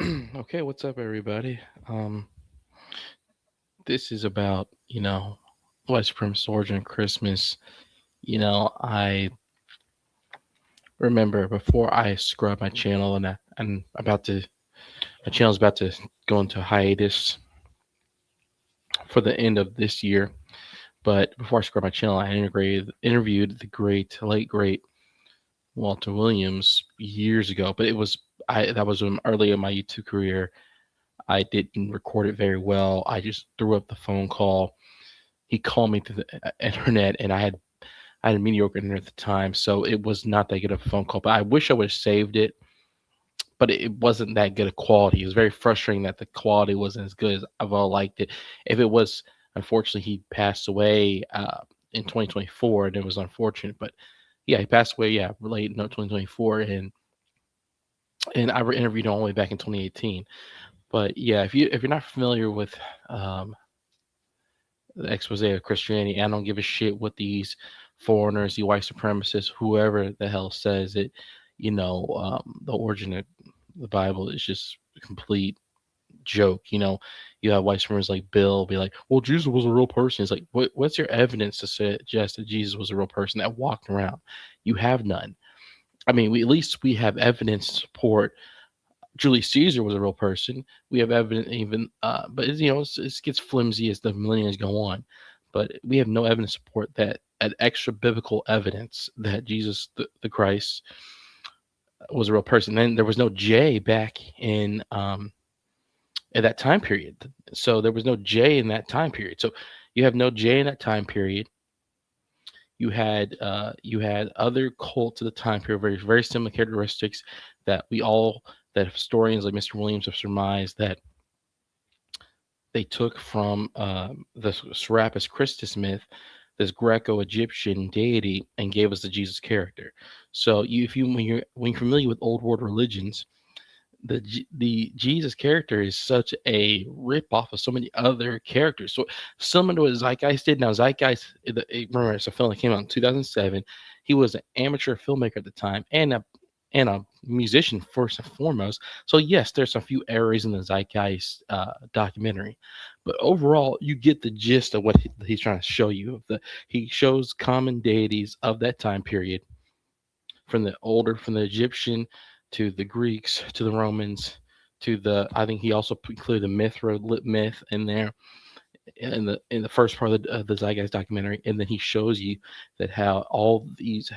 Okay, what's up, everybody? This is about, white supremacist origin Christmas. I remember before I scrubbed my channel and my channel's about to go into hiatus for the end of this year. But before I scrubbed my channel, I interviewed the late great Walter Williams years ago. But that was early in my YouTube career. I didn't record it very well. I just threw up the phone call. He called me through the internet, and I had a mediocre internet at the time, so it was not that good of a phone call. But I wish I would have saved it, but it wasn't that good of quality. It was very frustrating that the quality wasn't as good as I've all liked it. If it was, unfortunately, he passed away in 2024, and it was unfortunate. But yeah, he passed away, yeah, late no 2024, and I interviewed him all the way back in 2018. But yeah, if you're not familiar with um, the expose of Christianity. I don't give a shit what these foreigners, the white supremacists, whoever the hell says it. The origin of the Bible is just a complete joke. You have white supremacists like Bill be like, "Well, Jesus was a real person." It's like, what's your evidence to suggest that Jesus was a real person that walked around? You have none. I mean, at least we have evidence to support Julius Caesar was a real person. We have evidence, even, but it gets flimsy as the millenniums go on. But we have no evidence to support that extra biblical evidence that Jesus, the Christ, was a real person. Then there was no J back in at that time period. So there was no J in that time period. So you have no J in that time period. You had other cults at the time period, very very similar characteristics that historians like Mr. Williams have surmised that they took from the Serapis Christus myth, this Greco-Egyptian deity, and gave us the Jesus character. So if you when you're familiar with old world religions, the Jesus character is such a rip off of so many other characters. So similar to what Zeitgeist did. Now Zeitgeist, remember, it's a film that came out in 2007. He was an amateur filmmaker at the time and a musician first and foremost. So yes, there's a few errors in the Zeitgeist documentary, but overall, you get the gist of what he's trying to show you. He shows common deities of that time period, from the Egyptian to the Greeks to the Romans to I think he also included the Mithra myth in there in the first part of the Zeitgeist documentary, and then he shows you that how all these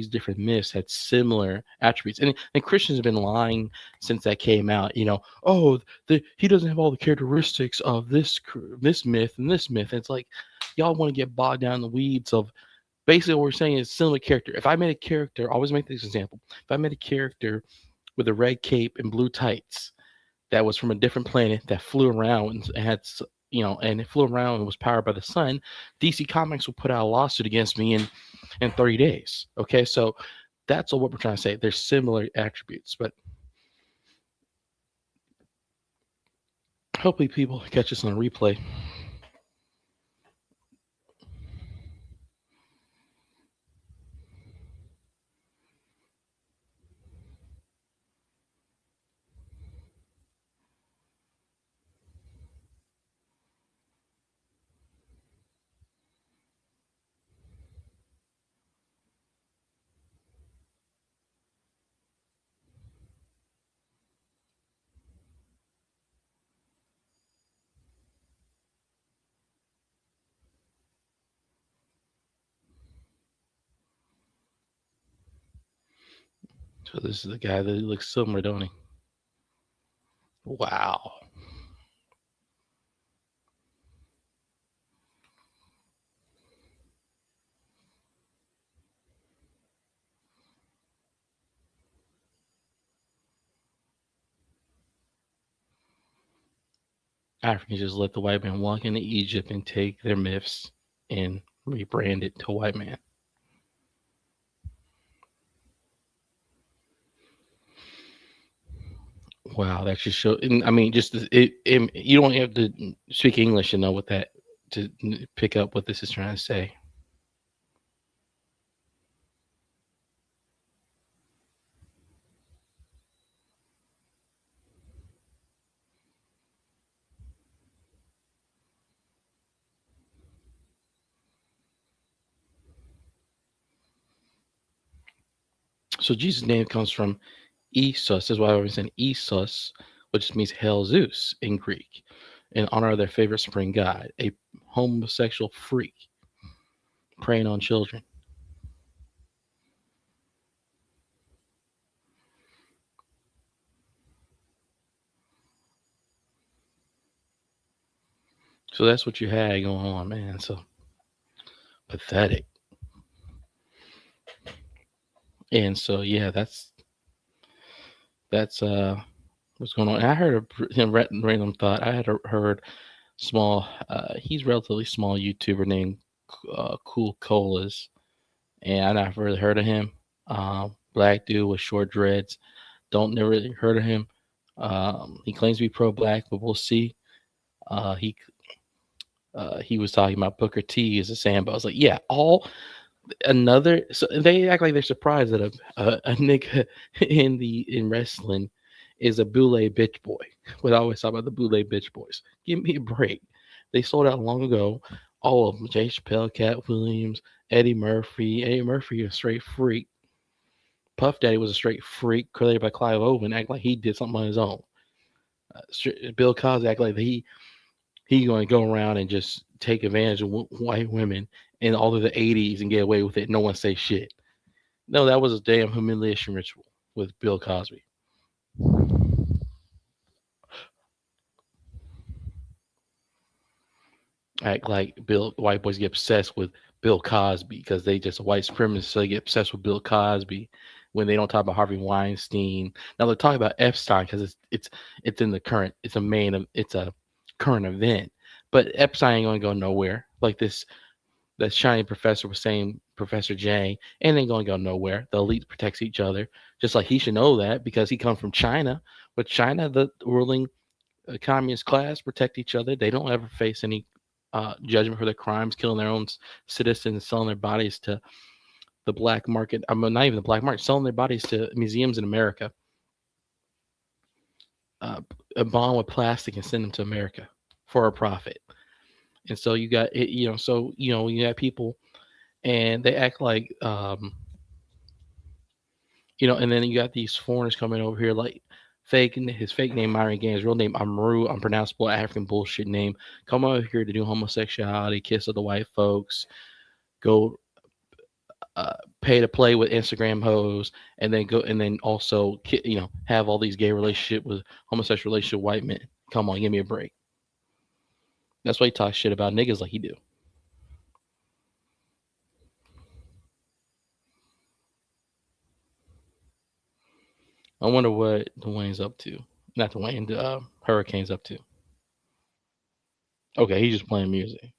different myths had similar attributes, and Christians have been lying since that came out. Oh, he doesn't have all the characteristics of this myth and this myth. And it's like y'all want to get bogged down in the weeds of basically what we're saying is similar character. If I made a character, I always make this example. If I made a character with a red cape and blue tights that was from a different planet that flew around and and it flew around and was powered by the sun, DC Comics will put out a lawsuit against me in 30 days. Okay, so that's all what we're trying to say. There's similar attributes, but hopefully people catch us on a replay. So this is the guy that looks similar, don't he? Wow. Africans just let the white man walk into Egypt and take their myths and rebrand it to white man. Wow, that just show. I mean, you don't have to speak English to know what that to pick up what this is trying to say. So Jesus' name comes from Esus. That's why I always say Esus, which means Hail Zeus in Greek, in honor of their favorite spring god, a homosexual freak preying on children. So that's what you had going on, man. So pathetic. And so yeah, that's what's going on. And I heard a random thought. I had heard small. He's a relatively small YouTuber named Cool Colas, and I never really heard of him. Black dude with short dreads. Don't never really heard of him. He claims to be pro-black, but we'll see. He was talking about Booker T as a Sambo. I was like, yeah, all another. So they act like they're surprised that a nigga in wrestling is a boule bitch boy. We always talk about the boule bitch boys. Give me a break. They sold out long ago. All of them: Jay Chappelle, Cat Williams, Eddie Murphy. Eddie Murphy, a straight freak. Puff Daddy was a straight freak, created by Clive Owen. Act like he did something on his own. Bill Cosby act like he going to go around and just take advantage of white women in all of the 80s and get away with it. No one say shit. No, that was a damn humiliation ritual with Bill Cosby. Act like white boys get obsessed with Bill Cosby because they just white supremacists, so they get obsessed with Bill Cosby when they don't talk about Harvey Weinstein. Now they're talking about Epstein because it's in the current. It's a current event, but Epstein ain't gonna go nowhere. Like this that shiny professor was saying, Professor J, and ain't gonna go nowhere. The elite protects each other, just like he should know that because he comes from China. But China, the ruling communist class, protect each other. They don't ever face any judgment for their crimes, killing their own citizens, selling their bodies to the black market. I mean, not even the black market, selling their bodies to museums in America, a bond with plastic and send them to America for a profit. And so you got it, you got people and they act like and then you got these foreigners coming over here like his fake name Myron Gaines, real name Amru, unpronounceable African bullshit name. Come over here to do homosexuality, kiss other white folks, go pay to play with Instagram hoes, and then go and then also have all these gay relationship with homosexual relationship white men. Come on, give me a break. That's why he talks shit about niggas like he do. I wonder what Dwayne's up to. Not Dwayne, the Hurricane's up to. Okay, he's just playing music.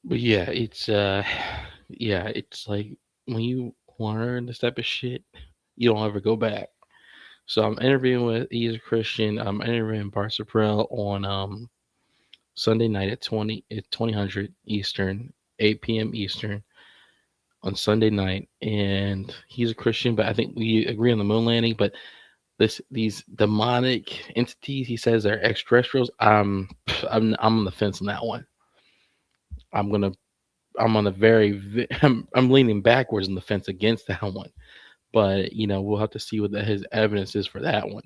But yeah, it's like when you learn this type of shit, you don't ever go back. So I'm interviewing with he's a Christian. I'm interviewing Bar April on Sunday night at 2000 Eastern, 8 p.m. Eastern on Sunday night, and he's a Christian, but I think we agree on the moon landing. But these demonic entities, he says they're extraterrestrials. I'm on the fence on that one. I'm gonna I'm on the I'm leaning backwards on the fence against that one. But we'll have to see what his evidence is for that one.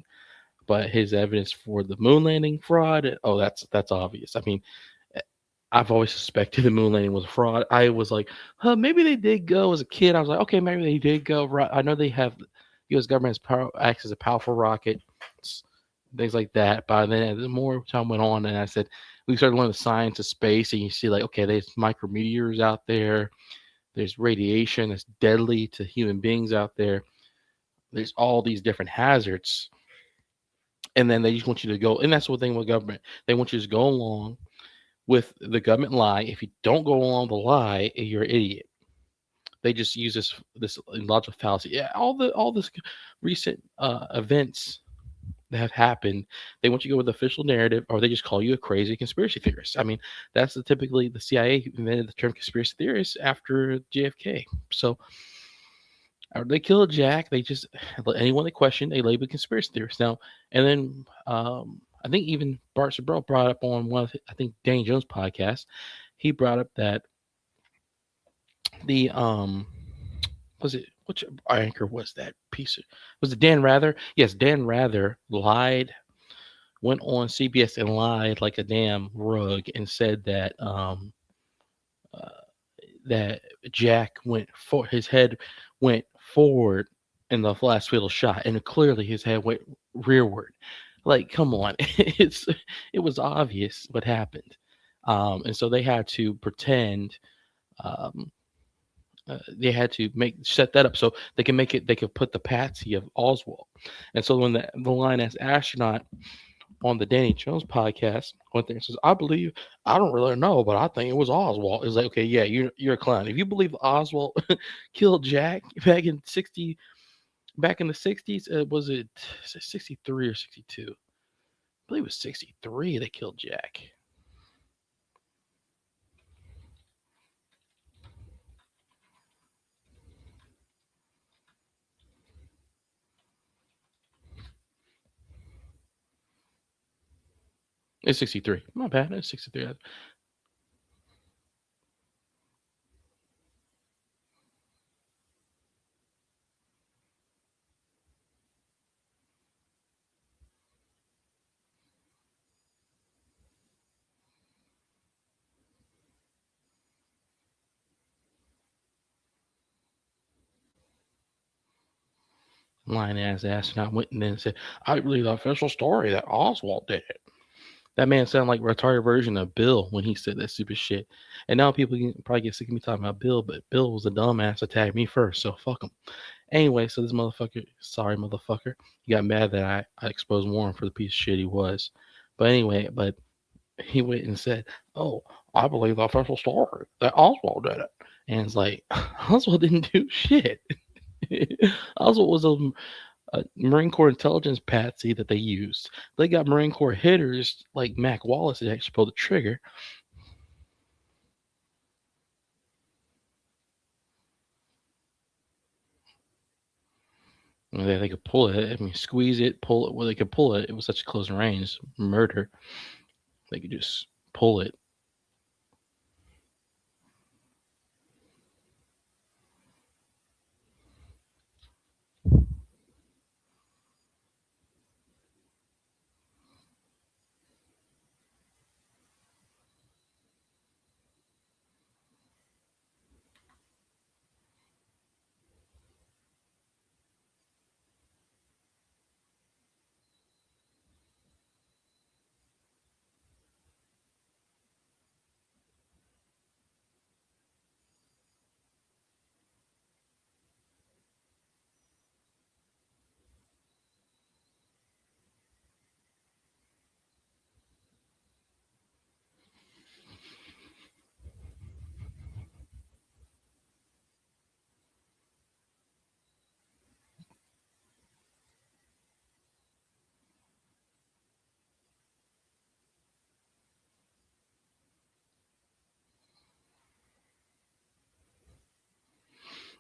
But his evidence for the moon landing fraud, oh, that's obvious. I mean, I've always suspected the moon landing was a fraud. I was like, huh, maybe they did go as a kid. I was like, okay, maybe they did go. Right. I know they have U.S. government has acts as a powerful rocket, things like that. But then as more time went on, and I said, we started learning the science of space, and you see like, okay, there's micrometeors out there. There's radiation that's deadly to human beings out there. There's all these different hazards. And then they just want you to go, and that's what thing with government. They want you to go along with the government lie. If you don't go along the lie, you're an idiot. They just use this logical fallacy. Yeah, all this recent events that have happened, they want you to go with the official narrative, or they just call you a crazy conspiracy theorist. I mean, that's typically the CIA invented the term conspiracy theorist after JFK. So they killed Jack. They just anyone they question, they label conspiracy theorists. Now, and then I think even Bart Sabro brought up on one of I think Danny Jones' podcast. He brought up that the was it which anchor was that piece of was it Dan Rather? Yes, Dan Rather lied, went on CBS and lied like a damn rug and said uh, that Jack went for his head went forward in the last fatal shot, and clearly his head went rearward. Like, come on, it was obvious what happened, and so they had to pretend. Um, they had to make set that up so they can make it. They could put the patsy of Oswald, and so when the line as astronaut on the Danny Jones podcast went there and says, I don't really know, but I think it was Oswald." It's like, okay, yeah, you're a clown. If you believe Oswald killed Jack back in the 60s, was it 63 or 62? I believe it was 63 they killed Jack. It's 63. My bad. It's 63. Lying ass astronaut went and then said, I believe the official story that Oswald did it. That man sounded like a retarded version of Bill when he said that stupid shit. And now people probably get sick of me talking about Bill, but Bill was a dumbass that tagged me first, so fuck him. Anyway, so this motherfucker, sorry motherfucker, he got mad that I exposed Warren for the piece of shit he was. But anyway, but he went and said, "Oh, I believe the official story that Oswald did it." And it's like, Oswald didn't do shit. Oswald was a Marine Corps intelligence patsy that they used. They got Marine Corps hitters like Mac Wallace that actually pulled the trigger. And they could pull it. I mean, squeeze it, pull it. Well, they could pull it. It was such a close range murder. They could just pull it.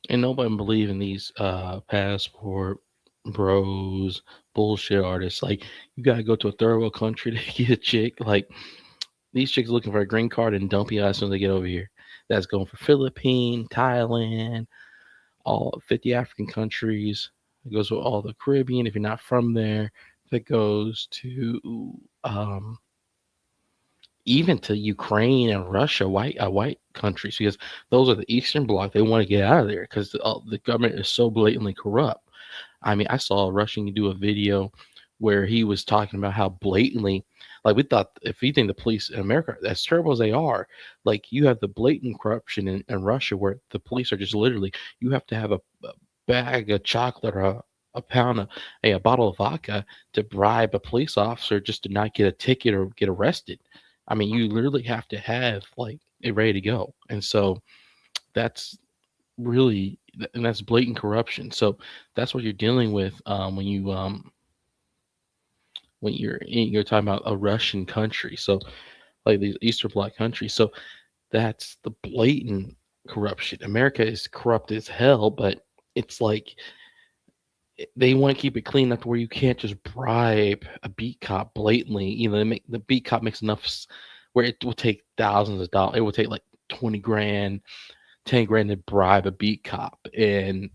And nobody believe in these passport bros bullshit artists. Like, you gotta go to a third world country to get a chick. Like, these chicks looking for a green card and dump you as soon as they get over here. That's going for Philippines, Thailand, all 50 African countries. It goes to all the Caribbean if you're not from there. That goes to even to Ukraine and Russia, white countries, because those are the Eastern Bloc. They want to get out of there because the government is so blatantly corrupt. I mean, I saw a Russian do a video where he was talking about how blatantly, like, we thought, if you think the police in America, as terrible as they are, like, you have the blatant corruption in Russia where the police are just literally, you have to have a bag of chocolate or a pound of a bottle of vodka to bribe a police officer just to not get a ticket or get arrested. I mean, you literally have to have like it ready to go. And so that's really, and that's blatant corruption. So that's what you're dealing with when you when you're talking about a Russian country. So like these Eastern Bloc countries. So that's the blatant corruption. America is corrupt as hell, but it's like they want to keep it clean enough to where you can't just bribe a beat cop blatantly. The beat cop makes enough where it will take thousands of dollars. It will take like 20 grand, 10 grand to bribe a beat cop, and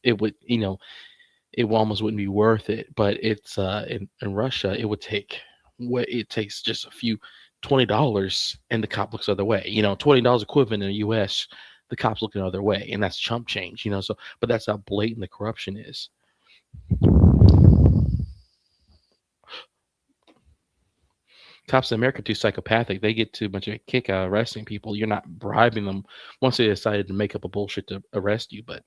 it would, it almost wouldn't be worth it. But it's in Russia, it would take what it takes just a few $20, and the cop looks the other way. $20 equivalent in the U.S. The cops looking the other way, and that's chump change. So, but that's how blatant the corruption is. Cops in America are too psychopathic. They get too much of a kick out of arresting people. You're not bribing them once they decided to make up a bullshit to arrest you. But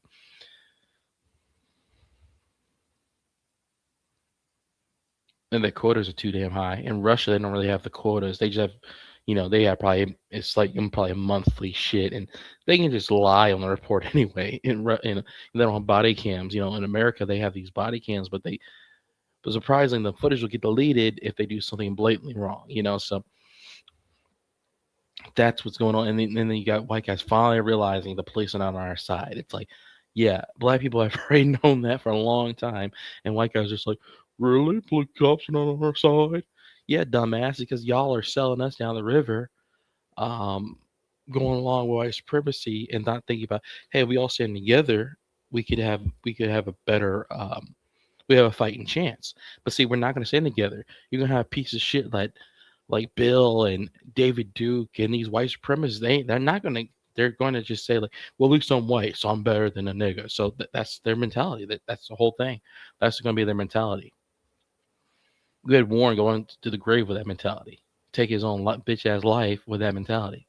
and the quotas are too damn high. In Russia, they don't really have the quotas. They just have, they have probably it's like probably a monthly shit, and they can just lie on the report anyway. They don't have body cams. In America, they have these body cams, but surprisingly, the footage will get deleted if they do something blatantly wrong. So that's what's going on. And then you got white guys finally realizing the police are not on our side. It's like, yeah, black people have already known that for a long time, and white guys are just like, really, police cops are not on our side? Yeah, dumbass, because y'all are selling us down the river, um, going along with white supremacy and not thinking about, hey, we all stand together, we could have a better we have a fighting chance. But see, we're not going to stand together. You're going to have pieces of shit like Bill and David Duke and these white supremacists. They're not going to. They're going to just say like, well, at least I'm white, so I'm better than a nigga. So that's their mentality. That's the whole thing. That's going to be their mentality. We had Warren going to the grave with that mentality. Take his own bitch ass life with that mentality.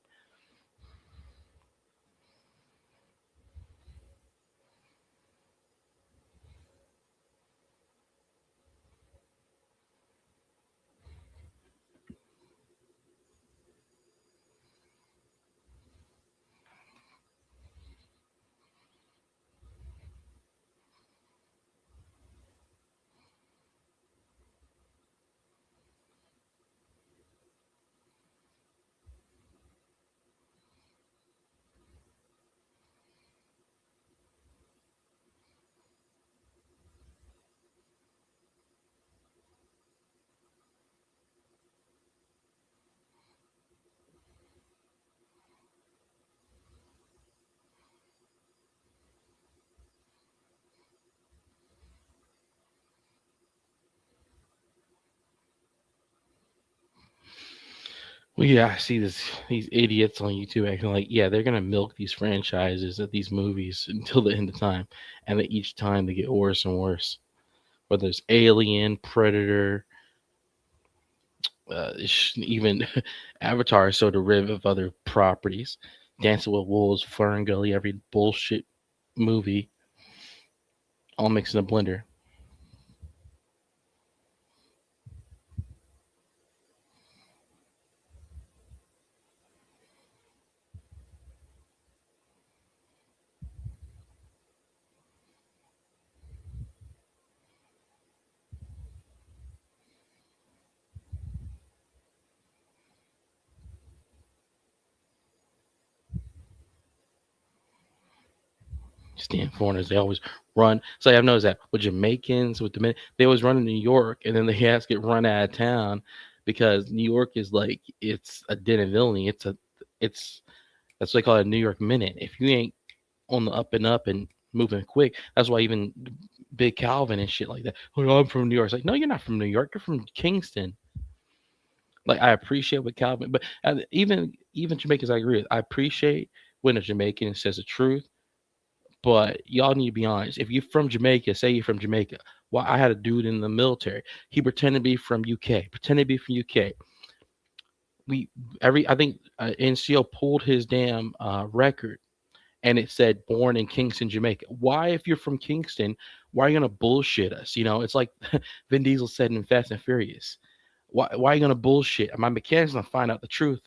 Well, yeah, I see these idiots on YouTube acting like, yeah, they're gonna milk these franchises of these movies until the end of time, and then each time they get worse and worse. Whether it's Alien, Predator, even Avatar is so derivative of other properties. Dancing with Wolves, Fern Gully, every bullshit movie, all mixed in a blender. Stand foreigners, they always run. So I've noticed that with Jamaicans, with they always run in New York, and then they have to get run out of town because New York is like it's a den of villainy. It's that's what they call it, a New York minute. If you ain't on the up and up and moving quick, that's why even Big Calvin and shit like that. Oh, I'm from New York. It's like, no, you're not from New York. You're from Kingston. Like I appreciate what Calvin, but even Jamaicans, I agree with. I appreciate when a Jamaican says the truth, but y'all need to be honest. If you're from Jamaica, say you're from Jamaica. Well, I had a dude in the military. He pretended to be from UK. Pretended to be from UK. We I think NCO pulled his damn record, and it said born in Kingston, Jamaica. Why, if you're from Kingston, why are you gonna bullshit us? It's like Vin Diesel said in Fast and Furious. Why are you gonna bullshit? My mechanic's gonna find out the truth.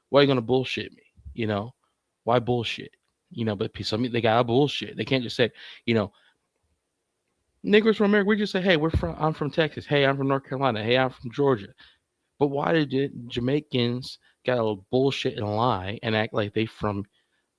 Why are you gonna bullshit me? You know, why bullshit? But some they gotta bullshit. They can't just say, you know, Negroes from America, we just say, hey, I'm from Texas. Hey, I'm from North Carolina. Hey, I'm from Georgia. But why did Jamaicans got a little bullshit and lie and act like they from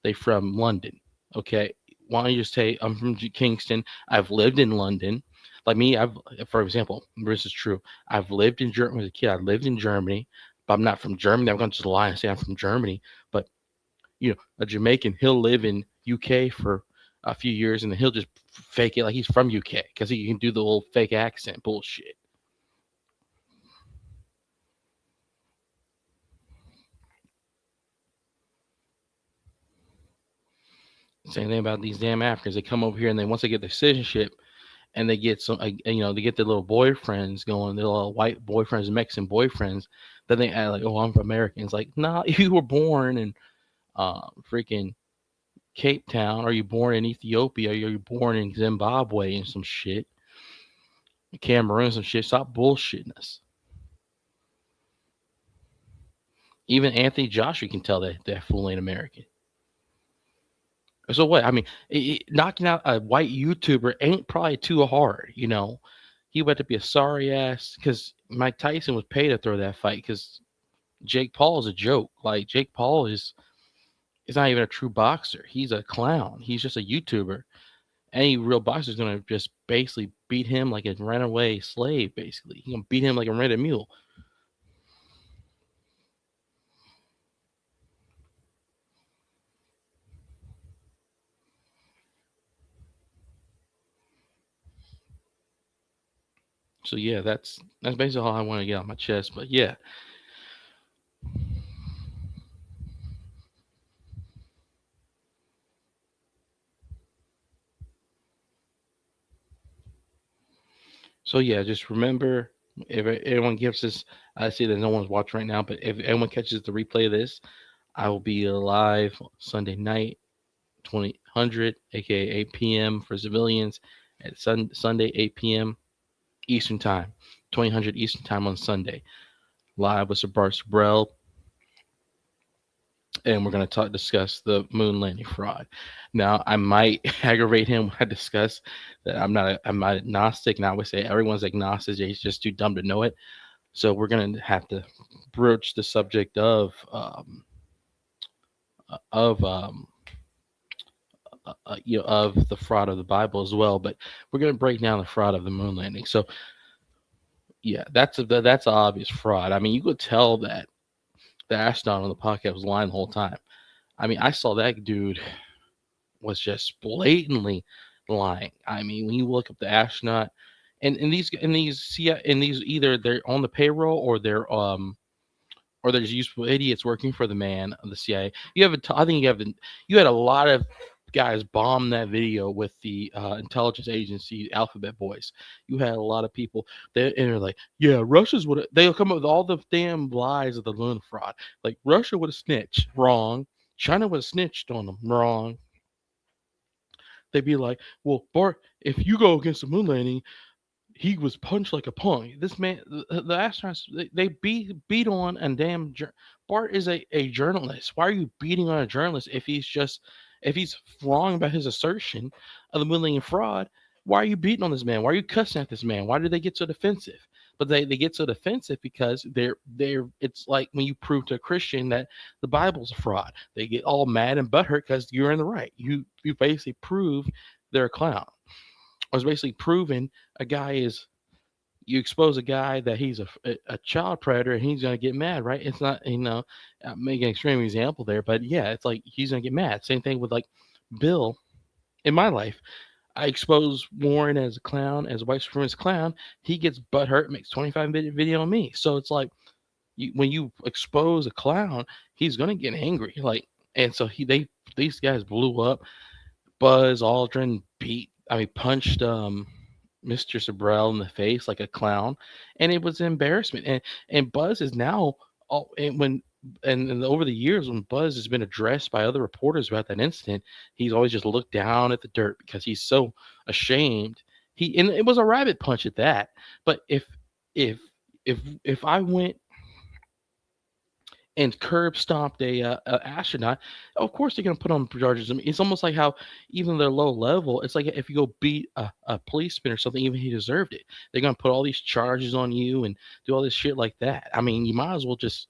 London? Okay, why don't you just say I'm from Kingston? I've lived in London. Like me, for example, this is true. I've lived in Germany as a kid. I lived in Germany, but I'm not from Germany. I'm going to just lie and say I'm from Germany. But a Jamaican, he'll live in UK for a few years and then he'll just fake it like he's from UK because he can do the old fake accent bullshit. Same thing about these damn Africans. They come over here and then once they get their citizenship and they get they get their little boyfriends going, their little white boyfriends, Mexican boyfriends. Then they act like, oh, I'm American. It's like, nah, you were born in freaking Cape Town. Are you born in Ethiopia? Are you born in Zimbabwe and some shit? Cameroon, some shit. Stop bullshitting us. Even Anthony Joshua can tell that fool ain't American. So what? I mean, knocking out a white YouTuber ain't probably too hard. He would have to be a sorry ass because Mike Tyson was paid to throw that fight because Jake Paul is a joke. Like Jake Paul is not even a true boxer. He's a clown. He's just a YouTuber. Any real boxer is gonna just basically beat him like a runaway slave. Basically, he's gonna beat him like a rented mule. So yeah, that's basically all I want to get on my chest. But yeah, so yeah, just remember if anyone gives us, I see that no one's watching right now, but if anyone catches the replay of this, I will be live Sunday night, 2000, aka 8 p.m. for civilians, at Sunday 8 p.m. Eastern time, 2000 Eastern time on Sunday, live with Sabar Sabrell, and we're going to discuss the moon landing fraud. Now, I might aggravate him when I discuss that I'm not agnostic, and I would say everyone's agnostic. They're just too dumb to know it. So we're going to have to broach the subject of of the fraud of the Bible as well. But we're going to break down the fraud of the moon landing. So yeah, that's an obvious fraud. I mean, you could tell that the astronaut on the podcast was lying the whole time. I mean, I saw that dude was just blatantly lying. I mean, when you look up the astronaut, and these either they're on the payroll or there's useful idiots working for the man of the CIA. I think you had a lot of guys bomb that video with the intelligence agency Alphabet Boys. You had a lot of people and they're like, yeah, they'll come up with all the damn lies of the moon fraud. Like Russia would have snitched, wrong. China would have snitched on them, wrong. They'd be like, well, Bart, if you go against the moon landing, he was punched like a punk. This man, the astronauts, they beat on and Bart is a journalist. Why are you beating on a journalist if he's wrong about his assertion of the millennium fraud? Why are you beating on this man? Why are you cussing at this man? Why did they get so defensive? But they get so defensive because they're it's like when you prove to a Christian that the Bible's a fraud. They get all mad and butthurt because you're in the right. You basically prove they're a clown. I was basically proving a guy is you expose a guy that he's a child predator and he's gonna get mad, right? It's not I'm making an extreme example there, but yeah, it's like he's gonna get mad. Same thing with like Bill in my life. I expose Warren as a clown, as a white supremacist clown. He gets butthurt, makes 25-minute video on me. So it's like when you expose a clown, he's gonna get angry. Like, and so these guys blew up. Buzz Aldrin punched Mr. Sabrell in the face like a clown, and it was an embarrassment. And Buzz is now all and over the years when Buzz has been addressed by other reporters about that incident, he's always just looked down at the dirt because he's so ashamed. And it was a rabbit punch at that. But if if I went and curb stomped a astronaut, of course they're gonna put on charges. I mean, it's almost like how even they're low level, it's like if you go beat a policeman or something, even he deserved it. They're gonna put all these charges on you and do all this shit like that. I mean, you might as well just,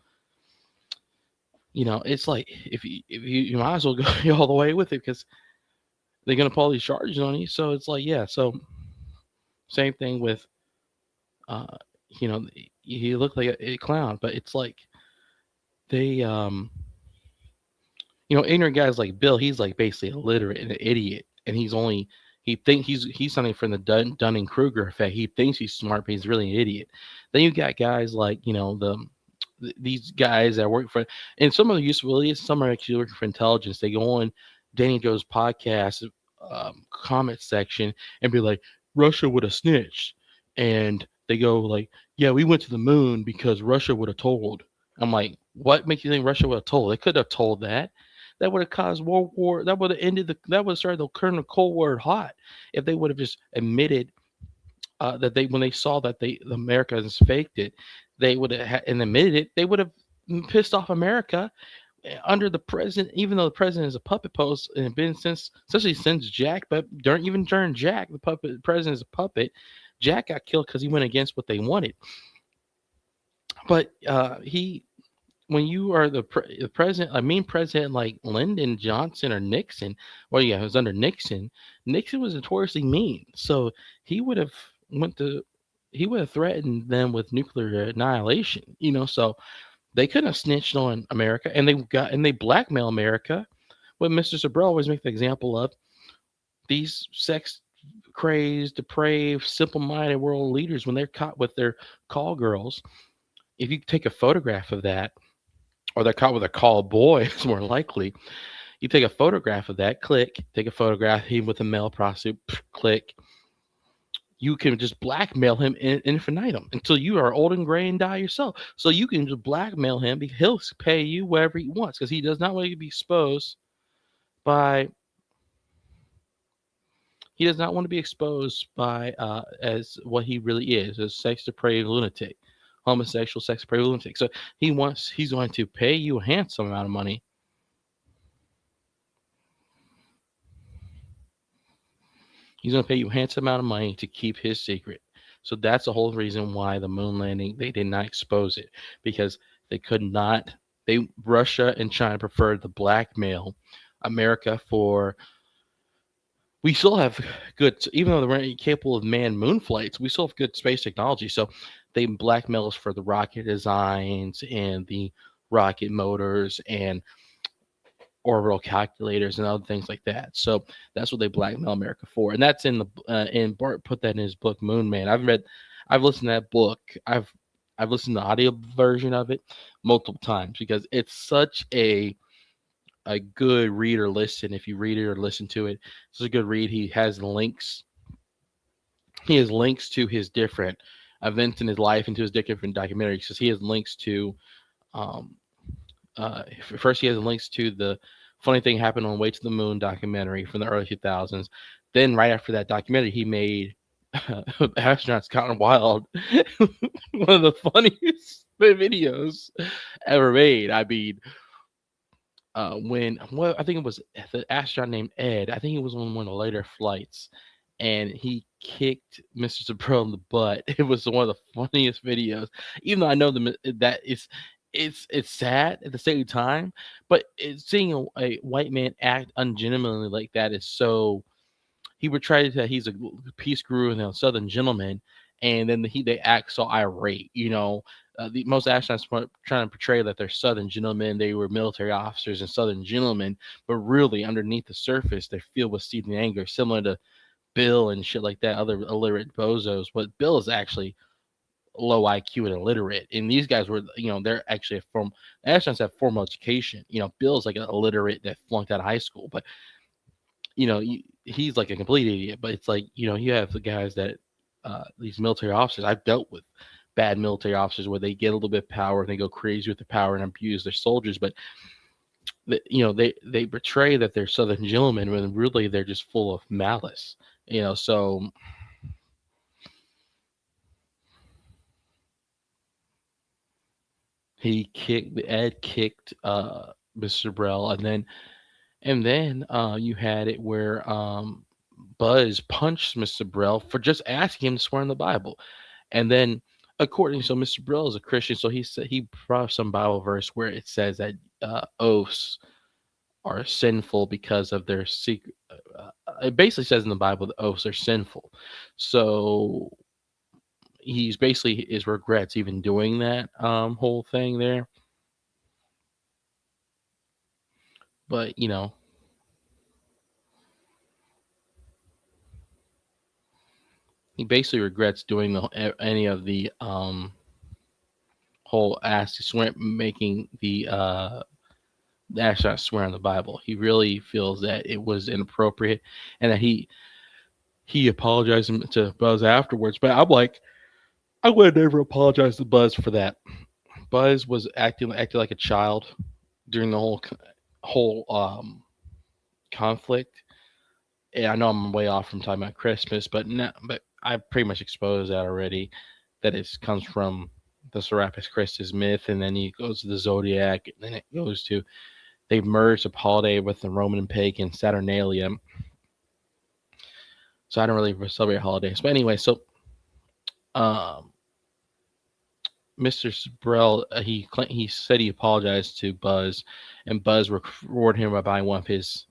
it's like if you might as well go all the way with it because they're gonna put all these charges on you. So it's like, yeah. So same thing with, uh, you look like a clown, but it's like they ignorant guys like Bill, he's like basically illiterate and an idiot, and he's something from the Dunning Kruger effect. He thinks he's smart, but he's really an idiot. Then you got guys like these guys that work for, and some are useful idiots, some are actually working for intelligence. They go on Danny Joe's podcast comment section and be like, Russia would have snitched, and they go like, yeah, we went to the moon because Russia would have told. I'm like, what makes you think Russia would have told? They could have told that. That would have caused World War. That would have ended the. That would have started the current of Cold War hot if they would have just admitted that they when they saw that the Americans faked it, they would have and admitted it. They would have pissed off America under the president, even though the president is a puppet post and been since, especially since Jack, but during Jack, the president is a puppet. Jack got killed because he went against what they wanted. But when you are the president, I mean, president like Lyndon Johnson or Nixon, well, yeah, it was under Nixon. Nixon was notoriously mean, so he would have went to, he would have threatened them with nuclear annihilation. So they couldn't have snitched on America, and they blackmail America. What Mr. Sabrell always makes the example of these sex crazed, depraved, simple-minded world leaders when they're caught with their call girls. If you take a photograph of that, or they're caught with a call boy, it's more likely. You take a photograph of that, click, take a photograph, him with a male prostitute, click. You can just blackmail him in infinitum until you are old and gray and die yourself. So you can just blackmail him because he'll pay you whatever he wants because he does not want you to be exposed by. He does not want to be exposed by as what he really is, a sex depraved lunatic, homosexual sex depraved lunatic. So he's going to pay you a handsome amount of money. He's going to pay you a handsome amount of money to keep his secret. So that's the whole reason why the moon landing, they did not expose it, because they could not. Russia and China preferred to blackmail America for. We still have good, even though they're capable of manned moon flights, we still have good space technology. So they blackmail us for the rocket designs and the rocket motors and orbital calculators and other things like that. So that's what they blackmail America for, and that's in the and Bart put that in his book Moon Man. I've listened to that book. I've listened to the audio version of it multiple times because it's such a good read or listen. If you read it or listen to it, it's a good read. He has links. He has links to his different events in his life and to his different documentaries. Because he has links to um, first he has links to the funny thing happened on Way to the Moon documentary from the early 2000s. Then right after that documentary, he made Astronauts Gone Wild, one of the funniest videos ever made. I mean, when I think it was the astronaut named Ed. I think he was on one of the later flights, and he kicked Mr. Sabro in the butt. It was one of the funniest videos. Even though I know that it's sad at the same time, but seeing a white man act ungentlemanly like that is so. He portrayed that he's a peace guru and a Southern gentleman, and then they act so irate. The most astronauts were trying to portray that they're Southern gentlemen, they were military officers and Southern gentlemen, but really underneath the surface, they're filled with seething anger, similar to Bill and shit like that, other illiterate bozos. But Bill is actually low IQ and illiterate, and these guys were, they're actually astronauts have formal education. Bill's like an illiterate that flunked out of high school, but he's like a complete idiot. But it's like, you have the guys that these military officers. I've dealt with bad military officers where they get a little bit of power and they go crazy with the power and abuse their soldiers, but they betray that they're Southern gentlemen when really they're just full of malice. So Ed kicked Mr. Brell, and then you had it where Buzz punched Mr. Brell for just asking him to swear in the Bible. And then, so Mr. Brill is a Christian, so he brought up some Bible verse where it says that oaths are sinful because of their secret. It basically says in the Bible that oaths are sinful. So he's basically his regrets even doing that whole thing there. But he basically regrets doing any of the whole ask swear making the astronaut swear on the Bible. He really feels that it was inappropriate, and that he apologized to Buzz afterwards. But I'm like, I would never apologize to Buzz for that. Buzz was acting like a child during the whole conflict. And I know I'm way off from talking about Christmas, but I pretty much exposed that already. That it comes from the Serapis Christus myth, and then he goes to the Zodiac, and then it goes to they merged the holiday with the Roman and pagan Saturnalia. So I don't really celebrate holidays. But anyway, so um, Mr. Sprell, he said he apologized to Buzz, and Buzz rewarded him by buying one of his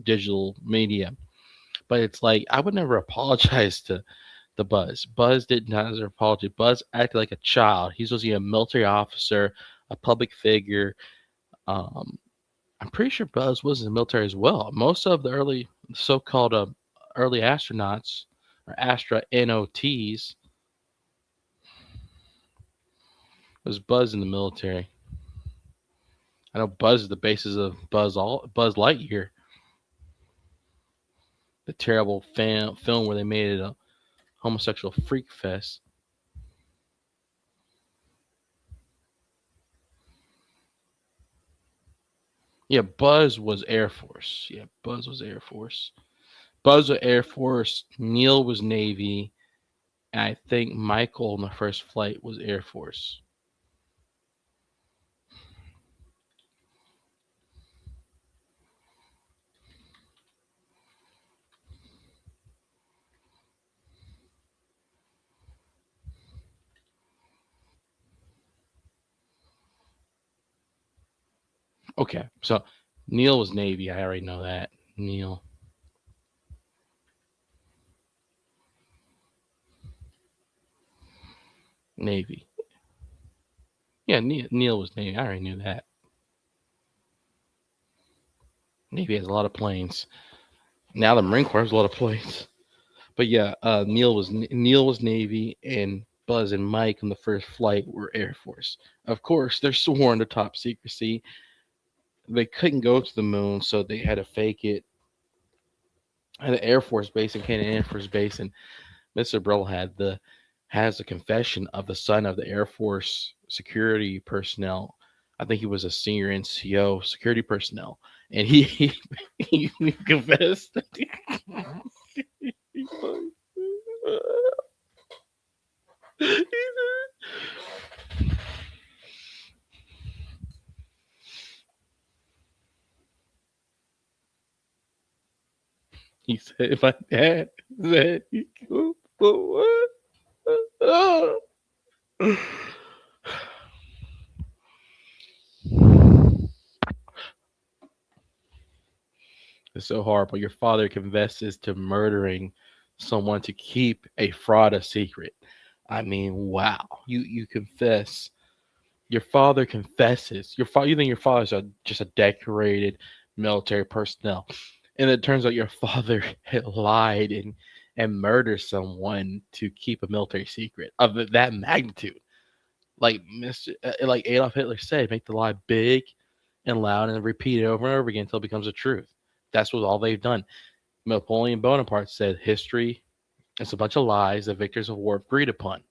digital media. But it's like I would never apologize to the Buzz. Buzz did not deserve apology. Buzz acted like a child. He's supposed to be a military officer, a public figure. Um, I'm pretty sure Buzz was in the military as well. Most of the early so-called early astronauts or astronauts was Buzz in the military. I know Buzz is the basis of Buzz Lightyear, the terrible film where they made it a homosexual freak fest. Yeah, Buzz was Air Force. Yeah, Buzz was Air Force. Buzz was Air Force. Neil was Navy. And I think Michael in the first flight was Air Force. Okay, so Neil was Navy. I already know that. Neil, Navy. Yeah, Neil was Navy. I already knew that. Navy has a lot of planes. Now the Marine Corps has a lot of planes. But yeah, Neil was Navy, and Buzz and Mike on the first flight were Air Force. Of course, they're sworn to top secrecy. They couldn't go to the moon, so they had to fake it at the Air Force Base in Canadian Air Force Base, and Mr. Brill has a confession of the son of the Air Force security personnel. I think he was a senior NCO security personnel, and he confessed. He said, "If my dad said he killed what?" It's so horrible. Your father confesses to murdering someone to keep a fraud a secret. I mean, wow. You confess. Your father confesses. You think your father's just a decorated military personnel, and it turns out your father had lied and murdered someone to keep a military secret of that magnitude. Like Adolf Hitler said, make the lie big and loud and repeat it over and over again until it becomes a truth. That's what all they've done. Napoleon Bonaparte said history is a bunch of lies that victors of war agreed upon.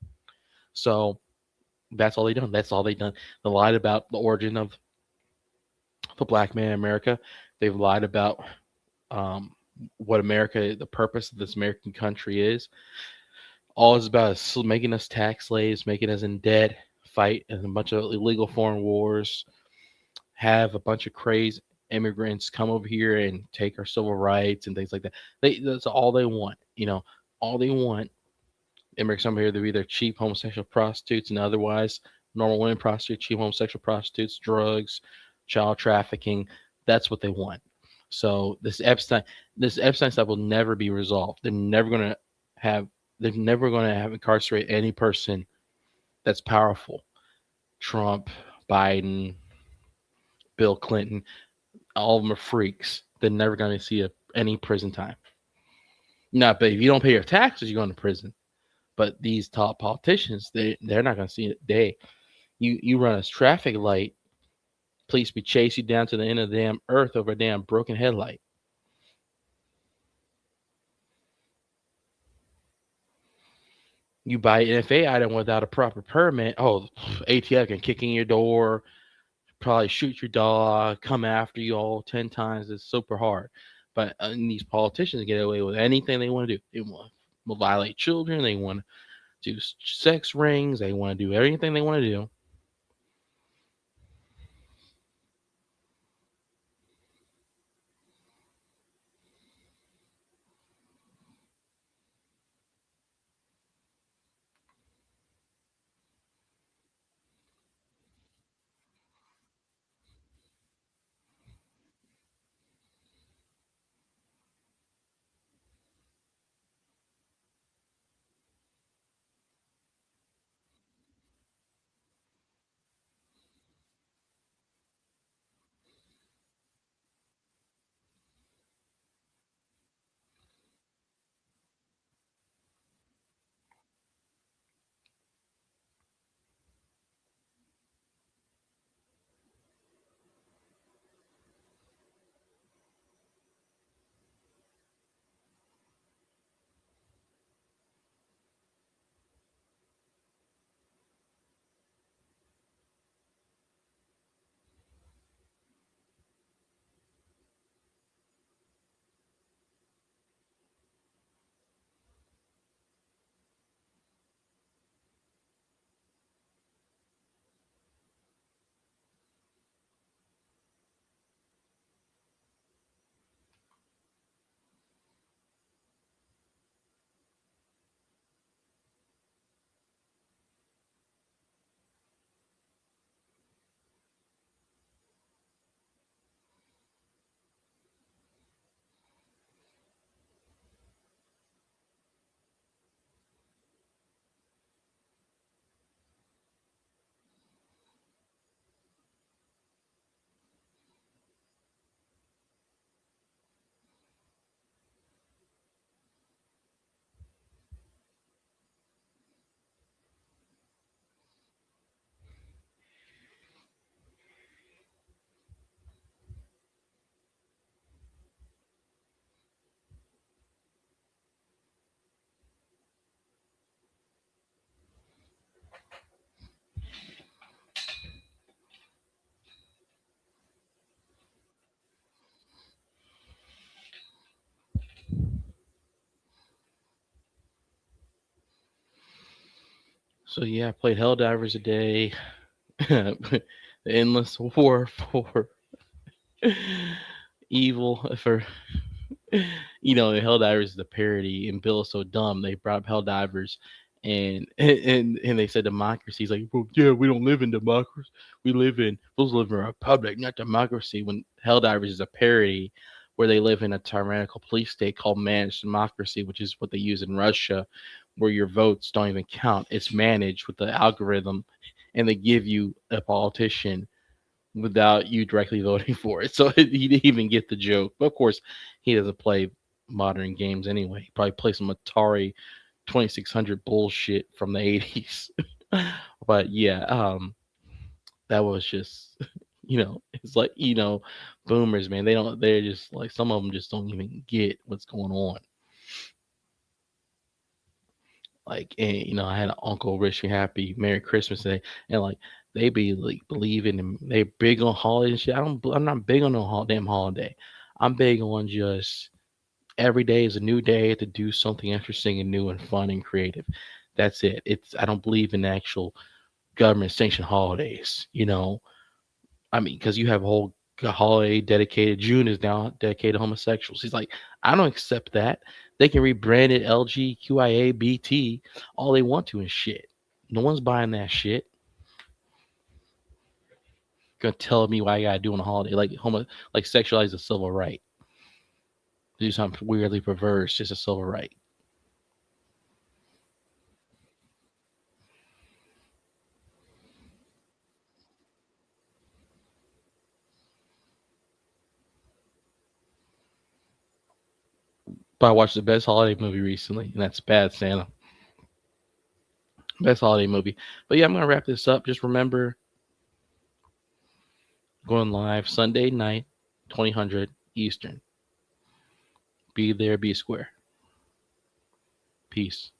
So that's all they've done. That's all they've done. They lied about the origin of the black man in America. They've lied about um, what America, the purpose of this American country is. All is about is making us tax slaves, making us in debt, fight in a bunch of illegal foreign wars, have a bunch of crazed immigrants come over here and take our civil rights and things like that. That's all they want. All they want. Immigrants come here, they're either cheap homosexual prostitutes and otherwise normal women prostitutes, cheap homosexual prostitutes, drugs, child trafficking. That's what they want. So this Epstein stuff will never be resolved. Have they're never gonna have incarcerate any person that's powerful. Trump, Biden, Bill Clinton, all of them are freaks. They're never gonna see any prison time. Not, but if you don't pay your taxes, you're going to prison. But these top politicians, they're not going to see it. You run a traffic light, police be chase you down to the end of the damn earth over a damn broken headlight. You buy an NFA item without a proper permit. Oh, ATF can kick in your door, probably shoot your dog, come after you all 10 times. It's super hard. But these politicians get away with anything they want to do. They want to violate children. They want to do sex rings. They want to do everything they want to do. So yeah, I played Helldivers a day. The endless war for evil for Helldivers is the parody, and Bill is so dumb they brought up Helldivers, and they said democracy. He's like, well, yeah, we don't live in democracy. We live in a republic, not democracy. When Helldivers is a parody where they live in a tyrannical police state called managed democracy, which is what they use in Russia, where your votes don't even count. It's managed with the algorithm, and they give you a politician without you directly voting for it. So he didn't even get the joke. But of course, he doesn't play modern games anyway. He probably plays some Atari 2600 bullshit from the 80s. But yeah, that was just, it's like, boomers, man. They're just like, some of them just don't even get what's going on. Like, and I had an uncle, Rich and Happy, Merry Christmas Day, and like they be like believing and they big on holiday and shit. I'm not big on no damn holiday. I'm big on just every day is a new day to do something interesting and new and fun and creative. That's it. I don't believe in actual government sanctioned holidays. I mean, because you have a whole holiday dedicated. June is now dedicated to homosexuals. He's like, I don't accept that. They can rebrand it LGQIA BT all they want to and shit. No one's buying that shit. Gonna tell me why I gotta do on a holiday like sexualize a civil right. Do something weirdly perverse, just a civil right. But I watched the best holiday movie recently, and that's Bad Santa. Best holiday movie. But yeah, I'm gonna wrap this up. Just remember, going live Sunday night, 2000 Eastern. Be there, be square. Peace.